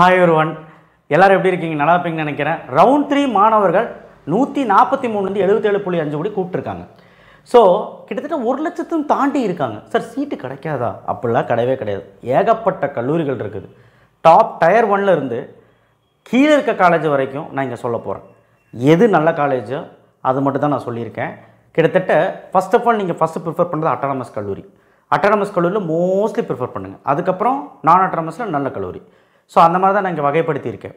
Hi everyone, எல்லாரும் எப்படி இருக்கீங்க? நல்லா இருப்பீங்கன்னு நினைக்கிறேன். ரவுண்ட் 3 மாணவர்கள் 143 77.5 கோடி கூப்பிட்டுருக்காங்க. ஸோ கிட்டத்தட்ட 1 லட்சத்தையும் தாண்டி இருக்காங்க. சார் சீட்டு கிடைக்காதா? அப்படிலாம் கிடையவே கிடையாது. ஏகப்பட்ட கல்லூரிகள் இருக்குது. டாப் டயர் 1ல் இருந்து கீழே இருக்க காலேஜ் வரைக்கும் நான் இங்கே சொல்ல போகிறேன். எது நல்ல காலேஜோ அது மட்டும் தான் நான் சொல்லியிருக்கேன். கிட்டத்தட்ட ஃபஸ்ட் ஆஃப் ஆல் நீங்கள் ஃபஸ்ட்டு ப்ரிஃபர் பண்ணுறது அட்டானமஸ் கல்லூரி. அட்டானமஸ் கல்லூரியில் மோஸ்ட்லி ப்ரிஃபர் பண்ணுங்கள். அதுக்கப்புறம் நான் அட்டானமஸில் நல்ல கல்லூரி. ஸோ அந்த மாதிரி தான் நான் இங்கே வகைப்படுத்தியிருக்கேன்.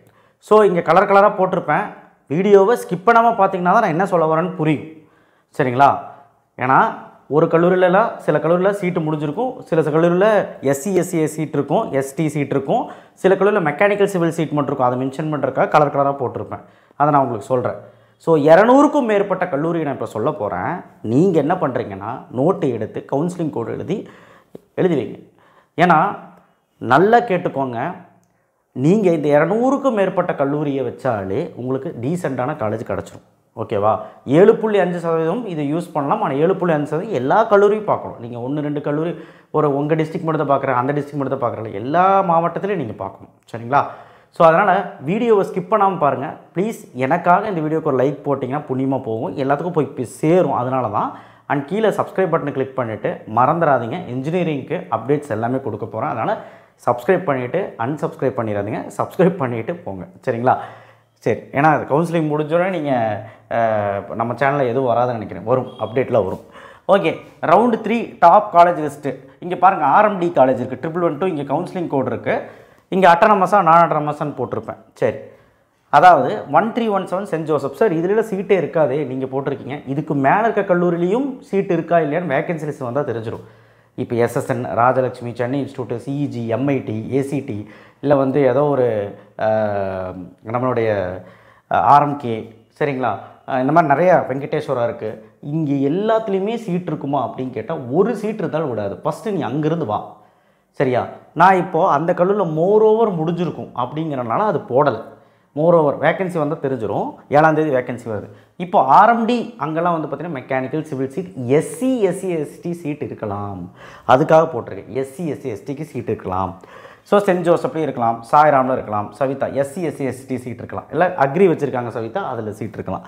ஸோ இங்கே கலர் கலராக போட்டிருப்பேன். வீடியோவை ஸ்கிப் பண்ணாமல் பார்த்தீங்கன்னா தான் நான் என்ன சொல்ல வரேன்னு புரியும். சரிங்களா? ஏன்னா ஒரு கல்லூரியிலலாம் சில கல்லூரியில் சீட்டு முடிஞ்சிருக்கும், சில கல்லூரியில் SC/SC சீட் இருக்கும், ST சீட் இருக்கும், சில கல்லூரியில் மெக்கானிக்கல் சிவில் சீட் மட்டும் இருக்கும். அதை மென்ஷன் பண்ணுறதுக்காக கலர் கலராக போட்டிருப்பேன். அதை நான் உங்களுக்கு சொல்கிறேன். ஸோ 200க்கும் மேற்பட்ட கல்லூரியை நான் இப்போ சொல்ல போகிறேன். நீங்கள் என்ன பண்ணுறீங்கன்னா நோட்டு எடுத்து கவுன்சிலிங் கோடு எழுதி வைங்க. ஏன்னா நல்லா கேட்டுக்கோங்க, நீங்கள் இந்த 200க்கும் மேற்பட்ட கல்லூரியை வச்சாலே உங்களுக்கு டீசெண்டான காலேஜ் கிடச்சிரும். ஓகேவா? 7.5% இது யூஸ் பண்ணலாம். ஆனால் 7.5% எல்லா கல்லூரியும் பார்க்கணும். நீங்கள் 1-2 கல்லூரி ஒரு உங்கள் டிஸ்ட்ரிக்ட் மட்டும் தான் பார்க்குறேன், அந்த டிஸ்ட்ரிக்ட் மட்டும் தான் பார்க்குறேன், எல்லா மாவட்டத்திலையும் நீங்கள் பார்க்கணும். சரிங்களா? ஸோ அதனால் வீடியோவை ஸ்கிப் பண்ணாமல் பாருங்கள் ப்ளீஸ். எனக்காக இந்த வீடியோக்கு ஒரு லைக் போட்டிங்கன்னா புண்ணியமாக போகும், எல்லாத்துக்கும் போய் சேரும். அதனால தான். அண்ட் கீழே சப்ஸ்கிரைப் பட்டனை கிளிக் பண்ணிவிட்டு மறந்துடாதீங்க, இன்ஜினியரிங்க்கு அப்டேட்ஸ் எல்லாமே கொடுக்க போகிறேன். அதனால் சப்ஸ்கிரைப் பண்ணிவிட்டு அன்சப்ஸ்கிரைப் பண்ணிடாதீங்க, சப்ஸ்கிரைப் பண்ணிவிட்டு போங்க. சரிங்களா? சரி, ஏன்னா கவுன்சிலிங் முடிஞ்சோடனே நீங்கள் நம்ம சேனலில் எதுவும் வராதுன்னு நினைக்கிறேன், வரும், அப்டேட்டில் வரும். Okay, round 3 top college list. இங்கே பாருங்கள், RMD காலேஜ் இருக்குது, 1112. இங்கே கவுன்சிலிங் கோட் இருக்குது. இங்கே அட்டானமஸாக நான் அட்டானமஸான்னு போட்டிருப்பேன். சரி, அதாவது 1317 சென்ட் ஜோசப். சார் இதில் சீட்டே இருக்காதே நீங்கள் போட்டிருக்கீங்க. இதுக்கு மேலே இருக்க கல்லூரிலையும் சீட்டு இருக்கா இல்லையான்னு வேகன்சி லிஸ்ட் வந்தால் தெரிஞ்சிடும். இப்போ SSN, Rajalakshmi, Chennai institute, CEG, MIT, ACT, இல்லை வந்து ஏதோ ஒரு நம்மளுடைய RMK, சரிங்களா? இந்த மாதிரி நிறையா வெங்கடேஸ்வரா இருக்குது. இங்கே எல்லாத்துலேயுமே சீட் இருக்குமா அப்படின்னு கேட்டால் ஒரு சீட் இருந்தாலும் விடாது. ஃபஸ்ட்டு நீ அங்கேருந்து வா. சரியா? நான் இப்போது அந்த கல்லூரியில் மோரோவர் முடிஞ்சிருக்கும் அப்படிங்கிறனால அது போடலை. மோரோவர் வேக்கன்சி வந்தால் தெரிஞ்சிடும். 7ஆம் தேதி வேக்கன்சி வருது. இப்போ RMD அங்கெல்லாம் வந்து பார்த்திங்கன்னா mechanical civil seat, SC/SC/ST seat இருக்கலாம். அதுக்காக போட்டிருக்கேன். SC/SC/STக்கு சீட் இருக்கலாம். ஸோ சென்ட் ஜோசப்லேயும் இருக்கலாம், சாய்ராமில் இருக்கலாம், சவிதா SC/SC/ST சீட் இருக்கலாம். இல்லை அக்ரி வச்சுருக்காங்க சவிதா, அதில் சீட் இருக்கலாம்.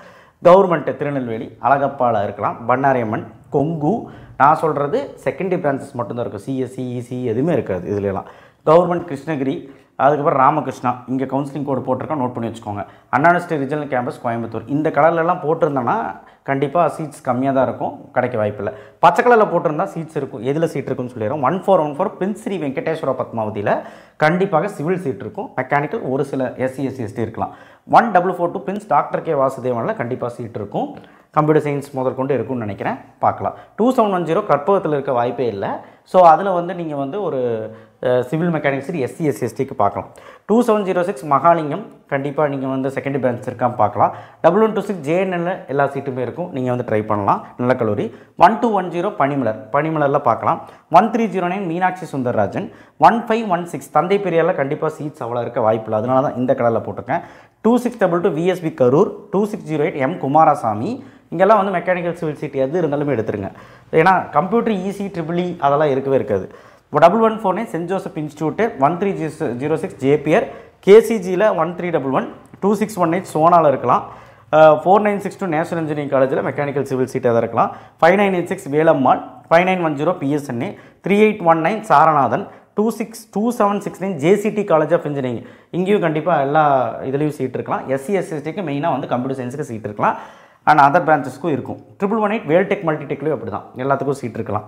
கவர்மெண்ட்டு திருநெல்வேலி, அழகப்பாவில் இருக்கலாம், பண்ணாரியம்மன், கொங்கு. நான் சொல்கிறது செகண்டரி பிரான்ச்சஸ் மட்டும்தான் இருக்கும். CSE, EC எதுவுமே இருக்காது இதுலலாம். கவர்மெண்ட் கிருஷ்ணகிரி, அதுக்கப்புறம் ராமகிருஷ்ணா. இங்கே கவுன்சிலிங் கோடு போட்டிருக்கோம், நோட் பண்ணி வச்சுக்கோங்க. அண்ணா யூனிவர்சிட்டி ரீஜனல் கேம்பஸ் கோயம்புத்தூர். இந்த கலர்லலாம் போட்டிருந்தோன்னா கண்டிப்பாக சீட்ஸ் கம்மியாக தான் இருக்கும், கிடைக்க வாய்ப்பில்லை. பச்சை கலரில் போட்டிருந்தா சீட்ஸ் இருக்கும். எதில் சீட் இருக்குன்னு சொல்லிடுறோம். 1414 பிரின்ஸ் ஸ்ரீ வெங்கடேஸ்வர பத்மாவதியில் கண்டிப்பாக சிவில் சீட் இருக்கும். மெக்கானிக்கல் ஒரு சில SC/SC/ST இருக்கலாம். 1442 பிரின்ஸ் டாக்டர் K வாசுதேவனில் கண்டிப்பாக சீட் இருக்கும். கம்ப்யூட்டர் சயின்ஸ் முதற்கொண்டு இருக்கும்னு நினைக்கிறேன், பார்க்கலாம். 2710 கற்பகத்தில் இருக்க வாய்ப்பே இல்லை. ஸோ அதில் வந்து நீங்கள் வந்து ஒரு சிவில் மெக்கானிக்ஸ் SC/SC/STக்கு பார்க்கலாம். 2706 மகாலிங்கம், கண்டிப்பாக நீங்கள் வந்து செகண்டரி பிரான்ச் இருக்கான்னு பார்க்கலாம். 1126 JNL எல்லா சீட்டுமே இருக்கும், நீங்கள் வந்து ட்ரை பண்ணலாம், நல்ல கல்லூரி. 1210 பனிமலரில் பார்க்கலாம். 1309 மீனாட்சி சுந்தரராஜன். 1516 தந்தை பெரியாரில் கண்டிப்பாக சீட்ஸ் அவ்வளோ இருக்க வாய்ப்பில்லை, அதனால தான் இந்த கலரில் போட்டிருக்கேன். 2622 VSB கரூர். 2608 M குமாரசாமி. இங்கெல்லாம் வந்து மெக்கானிக்கல் சிவில் சீட் எது இருந்தாலுமே எடுத்துருங்க. ஏன்னா கம்ப்யூட்டர் EC EEE அதெல்லாம் இருக்கவே இருக்காது. 1149 சென்ட் ஜோசப் இன்ஸ்டியூட்டு. 1306 JPR. KCGயில் 1311. 2618 சோனாவில் இருக்கலாம். 4962 நேஷனல் இன்ஜினியரிங் காலேஜில் மெக்கானிக்கல் சிவில் சீட் எதாவது இருக்கலாம். 5986 Velammal. 5910 PSNA. 3819 Saranathan. 2769 JCT College of Engineering. இங்கேயும் கண்டிப்பாக எல்லா இதுலேயும் சீட் இருக்கலாம். SC/SC/STக்கு மெயினாக வந்து கம்ப்யூட்டர் சயின்ஸுக்கு சீட் இருக்கலாம். அண்ட் அதர் பிரான்ச்சஸ்க்கும் இருக்கும். 1118 வேல்டெக் மல்டிடெக்லேயும் அப்படி தான், எல்லாத்துக்கும் சீட் இருக்கலாம்.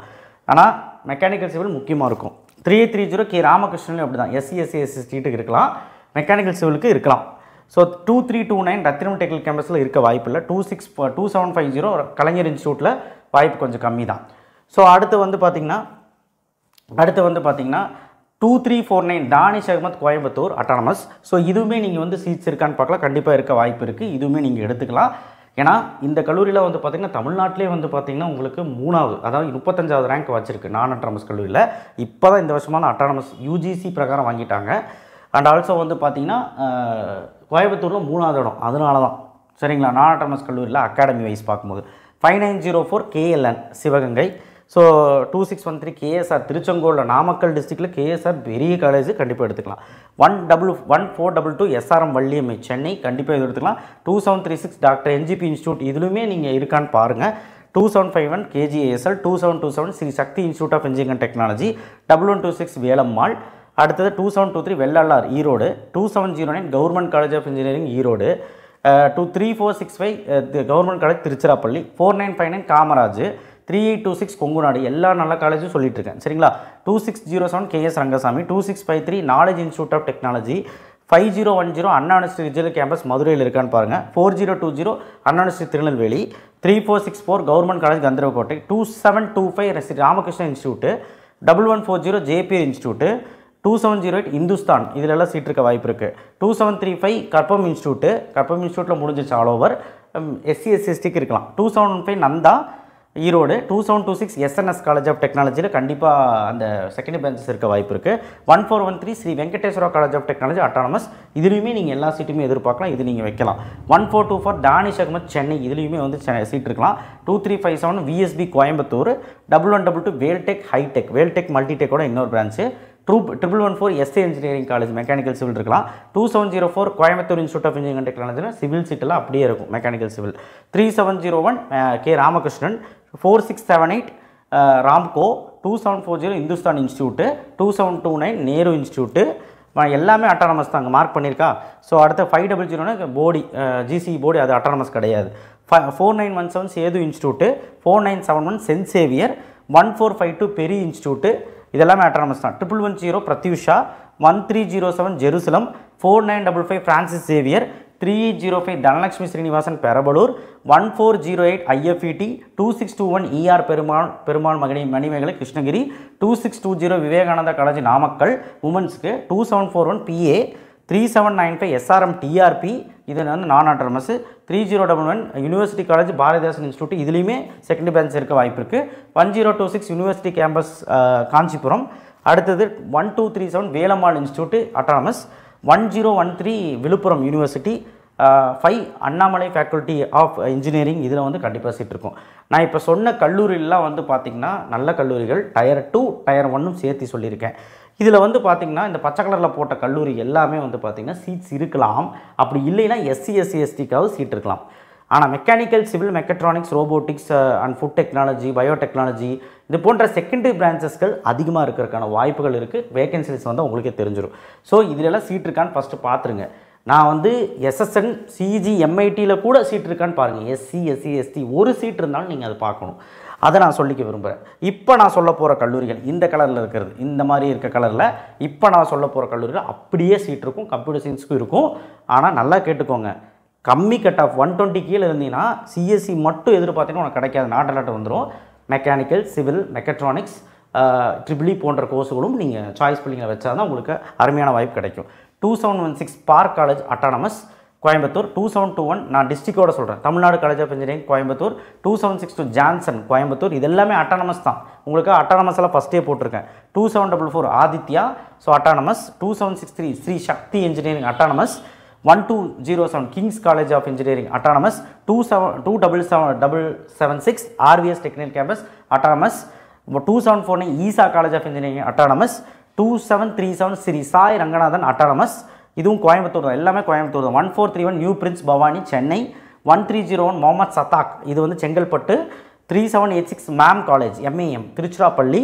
ஆனால் மெக்கானிக்கல் சிவில் முக்கியமாக இருக்கும். 3830 K ராமகிருஷ்ணன்லையும் அப்படி தான், SC/SC/ST சீட்டுக்கு இருக்கலாம், மெக்கானிக்கல் சிவிலுக்கு இருக்கலாம். ஸோ 2329 ரத்தினம் டெக்னிக்கல் கேம்பஸில் இருக்க வாய்ப்பு இல்லை. 2750 கலைஞர் இன்ஸ்டியூட்டில் வாய்ப்பு கொஞ்சம் கம்மி தான். ஸோ அடுத்து வந்து பார்த்திங்கன்னா 2349 தானிஷ் அகமத் கோயம்புத்தூர் அட்டானமஸ். ஸோ இதுவுமே நீங்கள் வந்து சீட்ஸ் இருக்கான்னு பார்க்கலாம், கண்டிப்பாக இருக்க வாய்ப்பு இருக்குது. இதுவுமே நீங்கள் எடுத்துக்கலாம். ஏன்னா இந்த கல்லூரியில் வந்து பார்த்திங்கன்னா தமிழ்நாட்டிலே வந்து பார்த்திங்கன்னா உங்களுக்கு 3வது, அதாவது 35வது ரேங்க் வச்சுருக்கு நான் அட்டானமஸ் கல்லூரியில். இப்போ தான் இந்த வருஷமான அட்டானமஸ் UGC பிரகாரம் வாங்கிட்டாங்க. அண்ட் ஆல்சோ வந்து பார்த்திங்கன்னா கோயம்புத்தூரில் 3வது இடம், அதனால தான். சரிங்களா? நான் அட்டானமஸ் கல்லூரியில் அகாடமி வைஸ் பார்க்கும்போது 5904 KLN சிவகங்கை. ஸோ 2613 கேஎஸ்ஆர் திருச்செங்கோலில் நாமக்கல் டிஸ்ட்ரிக்டில் கேஎஸ்ஆர் பெரிய காலேஜ் கண்டிப்பாக எடுத்துக்கலாம். 1422 எஸ்ஆர்எம் வள்ளியம்மை சென்னை கண்டிப்பாக இது எடுத்துக்கலாம். 2736 டாக்டர் என்ஜிபி இன்ஸ்டியூட் இதுலையுமே நீங்கள் இருக்கான்னு பாருங்கள். 2751 KGASL, 2727 Sri Sakthi institute of engineering and technology, 1126 Velammal, அடுத்தது 2723 Vellalar Erode, 2709 government college of engineering Erode, 3465 government college Tiruchirappalli, 4959 Kamaraj, 3826 Kongunadu. எல்லா நல்ல காலேஜும் சொல்லிட்டு இருக்கேன் சரிங்களா. 2607 KS Rangasamy, 2653 knowledge institute of technology, 5010 Anna university regional campus மதுரையில் இருக்கான்னு பாருங்கள். 4020 Anna university Tirunelveli, 3464 government college Kandarvakottai, 2725 Sri Ramakrishna institute, 1140 JPR institute, 2708 Hindustan இதில் எல்லாம் சீட் இருக்க வாய்ப்பு இருக்குது. 2735 கற்பம் இன்ஸ்டியூட்டில் முடிஞ்சிச்சு ஆல் ஓவர். எஸ்சி எஸ்சிக்கு இருக்கலாம். 2715 Nandha Erode, 2726 SNS College of டெக்னாலஜியில் கண்டிப்பாக அந்த செகண்ட் பெஞ்சஸ் இருக்க வாய்ப்பு இருக்குது. 1413 Sri Venkateswara College of Technology autonomous இதுலேயுமே நீங்கள் எல்லா சீட்டுமே எதிர்பார்க்கலாம். இது நீங்கள் வைக்கலாம். 1424 தானிஷ் அகமத் சென்னை இதுலேயுமே வந்து சீட் இருக்கலாம். 2357 விஎஸ்பி கோயம்புத்தூர், 1122 வேல்டெக் மல்டிடெக்கோட இன்னொரு branch, 1114 SA Engineering College mechanical civil இருக்கலாம். 2704 Coimbatore Institute of engineering and டெக்னாலஜியில் சிவில் சீட்டெல்லாம் அப்படியே இருக்கும் mechanical civil. 3701 K Ramakrishnan, 4678 Ramco, 2740 Hindustan Institute, 2729 Nehru Institute எல்லாமே அட்டானமஸ் தான் அங்கே மார்க் பண்ணியிருக்கா. ஸோ அடுத்த 500 போடி ஜிசி போடி அது அட்டானமஸ் கிடையாது. 4917 Sethu institute, 4971 saint Xavier, 1452 Peri institute இதெல்லாமே அட்டானமஸ் தான். 1110 Prathyusha, 1307 Jerusalem, 4955 Francis Xavier, 3805 Dhanalakshmi Srinivasan Perambalur, 1408 IFET, 2621 ER Perumal Manimegalai Krishnagiri, 2620 Vivekananda college Namakkal உமன்ஸ்க்கு, 2741 பிஏ, 3795 எஸ்ஆர்எம் டிஆர்பி இது வந்து நான் autonomous, 3011 university college Bharathidasan institute இதுலேயுமே செகண்ட் பெஞ்ச் இருக்க வாய்ப்பு இருக்குது. 1026 யூனிவர்சிட்டி கேம்பஸ் காஞ்சிபுரம், அடுத்தது 1237 Velammal institute autonomous, 1013 Villupuram university, 5 Annamalai faculty of engineering இதில் வந்து கண்டிப்பாக சீட் இருக்கும். நான் இப்போ சொன்ன கல்லூரிலாம் வந்து பார்த்திங்கன்னா நல்ல கல்லூரிகள், டயர் 2 டயர் 1 சேர்த்து சொல்லியிருக்கேன். இதில் வந்து பார்த்திங்கன்னா இந்த பச்சை கலரில் போட்ட கல்லூரி எல்லாமே வந்து பார்த்திங்கன்னா சீட்ஸ் இருக்கலாம். அப்படி இல்லைன்னா எஸ்சி எஸ்டிக்காவது சீட் இருக்கலாம். ஆனால் mechanical civil mechatronics robotics and food technology biotechnology இது போன்ற செகண்டரி பிரான்ச்சஸ்கள் அதிகமாக இருக்கிறதுக்கான வாய்ப்புகள் இருக்குது. வேகன்சிஸ் வந்து உங்களுக்கே தெரிஞ்சிடும். ஸோ இதிலெல்லாம் சீட் இருக்கான்னு ஃபஸ்ட்டு பார்த்துருங்க. நான் வந்து எஸ்எஸ்என் சிஜி எம்ஐடியில் கூட சீட் இருக்கான்னு பாருங்கள். எஸ்சி ஒரு சீட் இருந்தாலும் நீங்கள் அதை பார்க்கணும். அதை நான் சொல்லிக்க விரும்புகிறேன். இப்போ நான் சொல்ல போகிற கல்லூரிகள் இந்த கலரில் இருக்கிறது, இந்த மாதிரி இருக்க கலரில் இப்போ நான் சொல்ல போகிற கல்லூரிகள் அப்படியே சீட் இருக்கும். கம்ப்யூட்டர் சயின்ஸுக்கும் இருக்கும். ஆனால் நல்லா கேட்டுக்கோங்க, கம்மி கட் ஆஃப் 120 கீழே இருந்தீங்கன்னா சிஎஸ்சி மட்டும் எதிர்பார்த்தீங்கன்னா உனக்கு கிடைக்காது. நாட்டு வந்துடும். மெக்கானிக்கல் சிவில் மெக்கட்ரானிக்ஸ் ட்ரிபிளி போன்ற கோர்ஸுகளும் நீங்கள் சாய்ஸ் பிள்ளைங்களை வச்சா தான் உங்களுக்கு அருமையான வாய்ப்பு கிடைக்கும். 2716 பார்க் காலேஜ் அட்டானமஸ் கோயம்புத்தூர், 2721 நான் டிஸ்ட்ரிக்டோட சொல்கிறேன் Tamil Nadu College of engineering Coimbatore, 2762 Johnson Coimbatore இது எல்லாமே அட்டானமஸ் தான். உங்களுக்கு அட்டானமஸ் எல்லாம் ஃபஸ்ட்டே போட்டிருக்கேன். 2744 Adithya so autonomous, 2763 Sri Sakthi Engineering autonomous, 1207 Kings College of Engineering autonomous, 27776 RVS technical campus autonomous, 2749 Easa College of Engineering autonomous, 2737 Sri Sai Ranganathan autonomous இதுவும் கோயம்புத்தூர் தான். எல்லாமே கோயம்புத்தூர் தான். 1431 நியூ பிரின்ஸ் பவானி சென்னை, 1301 முகமது சத்தாக் இது வந்து Chengalpattu, 3786 MAM College MAM Tiruchirappalli,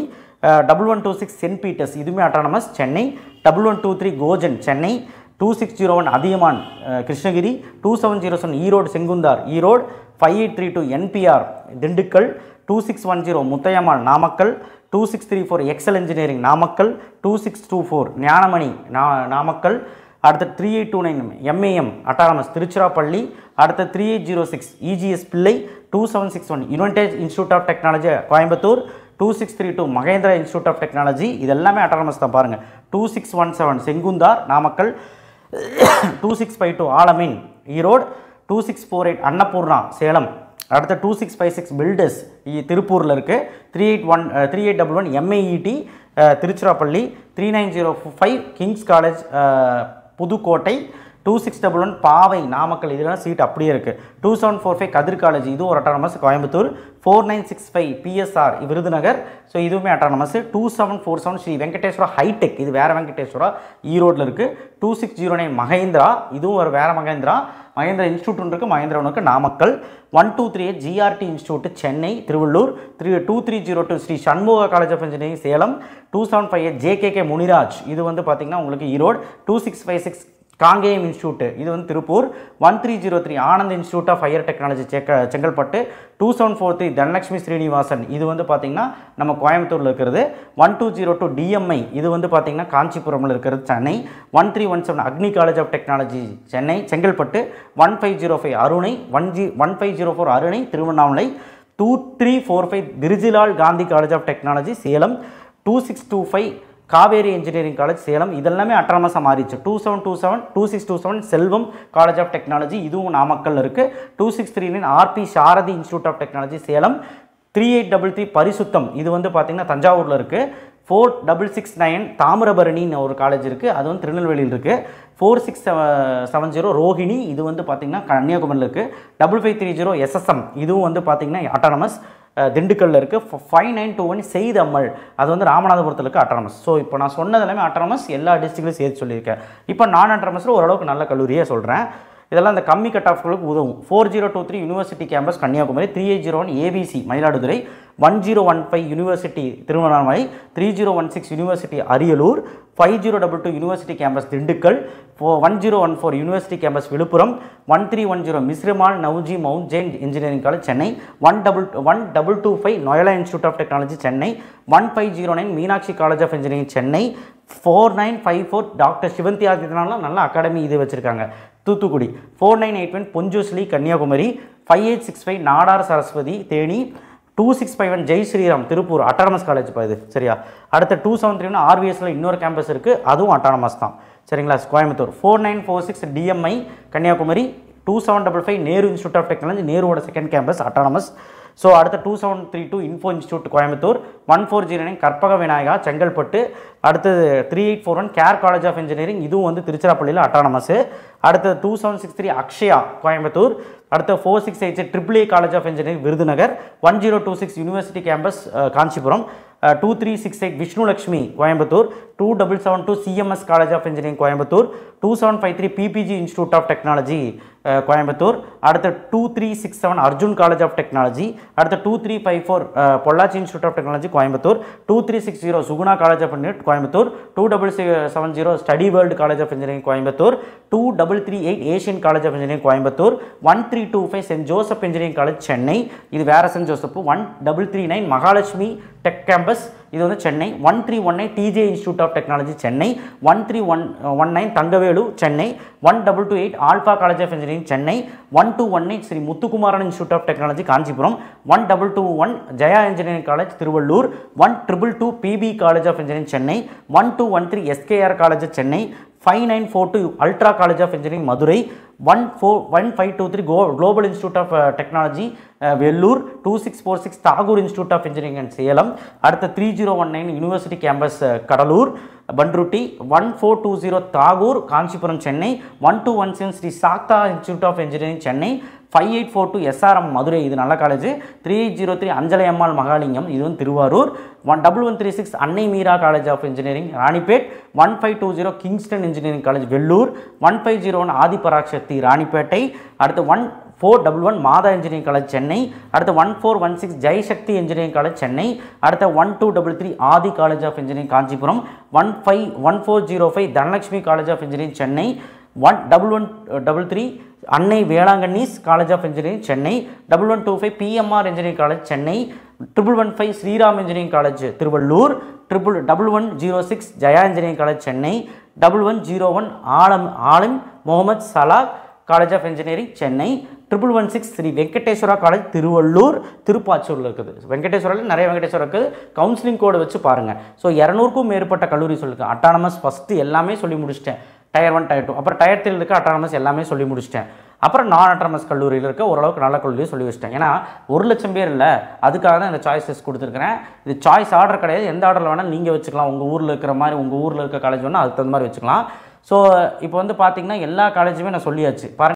1126 Saint Peter's இதுவுமே autonomous Chennai, 1123 Gojan Chennai, 2601 Adhiyamaan Krishnagiri, 2707 Erode Sengunthar Erode, 5832 NPR Dindigul, 2610 Muthayammal Namakkal, 2634 excel engineering Namakkal, 2624 Gnanamani Namakkal, அடுத்த 3829 எம்ஏஎம் அட்டானமஸ் திருச்சிராப்பள்ளி, அடுத்த 3806 EGS Pillay, 2761 United Institute of technology Coimbatore, 2632 Mahendra Institute of Technology இது எல்லாமே அட்டானமஸ் தான் பாருங்கள். 2617 செங்குந்தார் நாமக்கல், 2652 ஆலமீன் ஈரோடு, 2648 அன்னபூர்ணா சேலம், அடுத்த 2656 பில்டர்ஸ் திருப்பூரில் இருக்குது, 3811 MIET Tiruchirappalli, 3905 Kings college Pudukkottai, 2611 பாவை நாமக்கல் இதெல்லாம் சீட் அப்படியே இருக்குது. 2745 கதிர் காலேஜ் இது ஒரு autonomous Coimbatore. 4965 PSR Virudhunagar, so இதுவுமே அட்டானமஸ். 2747 ஸ்ரீ வெங்கடேஸ்வரா ஹைடெக் இது வேறு வெங்கடேஸ்வரா ஈரோட்டில் இருக்குது. 2609 மகேந்திரா இதுவும் ஒரு வேறு மகேந்திரா இன்ஸ்டியூட் ஒன்று இருக்குது, மகேந்திரா ஒன்று இருக்குது Namakkal. 1238 GRT Institute Chennai Tiruvallur. 2302 Sri Shanmugha College of Engineering Salem. 2758 JKK Muniraj இது வந்து பார்த்திங்கன்னா உங்களுக்கு ஈரோடு. 2656 காங்கேயம் இன்ஸ்டியூட் இது வந்து Tiruppur. 1303 Anand Institute of Higher Technology Chengalpattu. 2743 Dhanalakshmi Srinivasan இது வந்து பார்த்திங்கன்னா நம்ம கோயம்புத்தூரில் இருக்கிறது. 1202 டிஎம்ஐ இது வந்து பார்த்திங்கன்னா காஞ்சிபுரமில் இருக்கிறது Chennai. 1317 Agni college of technology Chennai Chengalpattu. 1505 Arunai 1504 Arunai Tiruvannamalai. 2345 Brijilal Gandhi college of technology Salem. 2625 Kaveri engineering college Salem இதெல்லாமே அட்டானமஸாக மாறிச்சு. 2727 2627 செல்வம் காலேஜ் ஆஃப் டெக்னாலஜி இதுவும் நாமக்கல் இருக்குது. 2639 RP Sarathy Institute of technology Salem. 3833 Parisutham இது வந்து பார்த்திங்கன்னா தஞ்சாவூரில் இருக்குது. 4669 தாமிரபரணின்னு ஒரு காலேஜ் இருக்குது, அது வந்து திருநெல்வேலியில் இருக்குது. 4670 ரோஹிணி இது வந்து பார்த்திங்கன்னா கன்னியாகுமரியில் இருக்குது. 5530 எஸ்எஸ்எம் இதுவும் வந்து பார்த்திங்கன்னா அட்டானமஸ் திண்டுக்கல்லில் இருக்குது. 5921 செய்து அம்மல் அது வந்து ராமநாதபுரத்தில் இருக்குது அட்டானமஸ். ஸோ இப்போ நான் சொன்னது எல்லாமே அட்டானமஸ் எல்லா டிஸ்ட்ரிக்ட்லையும் சேர்த்து சொல்லியிருக்கேன். இப்போ நான் அட்டானமஸில் ஓரளவுக்கு நல்ல கல்லூரியே சொல்கிறேன். இதெல்லாம் இந்த கம்மி கட் ஆஃப்களுக்கு உதவும். 4023 university campus Kanyakumari. 3801 ABC Mayiladuthurai. 1015 university Tiruvannamalai. 3016 university Ariyalur. 5022 university campus Dindigul. 1014 university campus Villupuram. 1310 Misrimal Navji mount Jain engineering college Chennai. 1225 நொயலா institute of technology Chennai. 1509 Meenakshi college of engineering Chennai. 4954 doctor Sivanthi ஆதித்யநாத்லாம் நல்ல அகாடமி இது வச்சுருக்காங்க தூத்துக்குடி. 4981 பொஞ்சோஸ்லி கன்னியாகுமரி. 5865 நாடார் சரஸ்வதி தேனி. 2651 ஜெய் ஸ்ரீராம் திருப்பூர் அட்டானமஸ் காலேஜ் இது சரியா. அடுத்த 273 ஆர்விஎஸ்ல இன்னொரு கேம்பஸ் இருக்குது, அதுவும் அட்டானமஸ் தான் சரிங்களா Coimbatore. 4946 DMI Kanyakumari. 2755 Nehru institute of technology நேருவோட செகண்ட் கேம்பஸ் அட்டானமஸ். ஸோ அடுத்த 2732 இன்ஃபோ இன்ஸ்டியூட் கோயம்புத்தூர். 1409 கற்பக விநாயகா செங்கல்பட்டு. அடுத்தது 3841 கேர் காலேஜ் ஆஃப் இன்ஜினியரிங் இதுவும் வந்து திருச்சிராப்பள்ளியில் அட்டானமஸ். அடுத்தது 2763 அக்ஷயா கோயம்புத்தூர். அடுத்த 4688 triple A college of engineering Virudhunagar. 1026 university campus Kanchipuram. 2368 Vishnulakshmi Coimbatore. 2772 CMS college of engineering Coimbatore. 2753 PPG institute of technology Coimbatore. அடுத்த 2367 அர்ஜுன் காலேஜ் ஆஃப் டெக்னாலஜி. அடுத்த 2354 Pollachi institute of technology Coimbatore. 2360 Suguna college of engineering Coimbatore. 2770 study world college of engineering Coimbatore. 2338 Asian college of engineering Coimbatore. 1325 saint Joseph engineering college Chennai இது வேற send Joseph. 1339 Mahalakshmi tech campus இது வந்து Chennai. 1319 TJ Institute of technology Chennai. 1319 Thangavelu Chennai. 1228 Alpha College of engineering Chennai. 1218 Sri Muthukumaran Institute of Technology Kanchipuram. 1221 Jaya engineering college Tiruvallur. 1222 PB College of engineering Chennai. 1213 SKR College Chennai. 5942 Ultra College of Engineering Madurai. 1523 Global Institute of Technology Vellore. 2646 Tagore Institute of Engineering Salem. அடுத்த 3019 university campus Cuddalore Panruti. 1420 Tagore Kanchipuram Chennai. 1217 Sri சாக்தா institute of engineering Chennai. 5842 SRM Madurai இது நல்ல college. 3803 அஞ்சலை அம்மாள் மகாலிங்கம் இது வந்து Thiruvarur. 1136 Annai Meera College of Engineering Ranipet. 1520 Kingston Engineering College Vellore. 1501 Adhiparasakthi Ranipettai. அடுத்து 1411 மாதா engineering college Chennai. அடுத்து 1416 Jaishakthi engineering college Chennai. அடுத்த 1233 Adhi college of engineering Kanchipuram. 1405 Dhanalakshmi college of engineering Chennai. 1133 Annai Velankanni's college of engineering Chennai. 1125 PMR engineering college Chennai. 1115 Sriram engineering college Tiruvallur. 1106 Jaya engineering college Chennai. 1101 Aalim Muhammad Salegh college of engineering Chennai. 1116 Sri Venkateswara college Tiruvallur திருப்பாச்சூரில் இருக்குது. வெங்கடேஸ்வரில் நிறைய வெங்கடேஸ்வரா இருக்குது. கவுன்சிலிங் கோடு வச்சு பாருங்கள். ஸோ 200க்கும் மேற்பட்ட கல்லூரி சொல்லியிருக்கேன். அட்டானமஸ் ஃபஸ்ட்டு எல்லாமே சொல்லி முடிச்சிட்டேன். டயர் 1 டயர் 2 அப்புறம் டயர் 3 இருக்க அட்டானமஸ் எல்லாமே சொல்லி முடிச்சிட்டேன். அப்புறம் நான் அட்டானமஸ் கல்லூரியில் இருக்க ஓரளவுக்கு நல்ல கல்லூரியை சொல்லி வச்சிட்டேன். ஏன்னா 1,00,000 பேர் இல்லை, அதுக்காக தான் இந்த சாய்ஸஸ் கொடுத்துருக்கிறேன். இது சாய்ஸ் ஆர்டர் கிடையாது, எந்த ஆர்டரில் வேணால் நீங்கள் வச்சுக்கலாம். உங்கள் ஊரில் இருக்கிற மாதிரி உங்கள் ஊரில் இருக்க காலேஜ் வேணால் அதுக்கு தகுந்த மாதிரி வச்சுக்கலாம். ஸோ இப்போ வந்து பார்த்தீங்கன்னா எல்லா காலேஜுமே நான் சொல்லியாச்சு பாருங்க.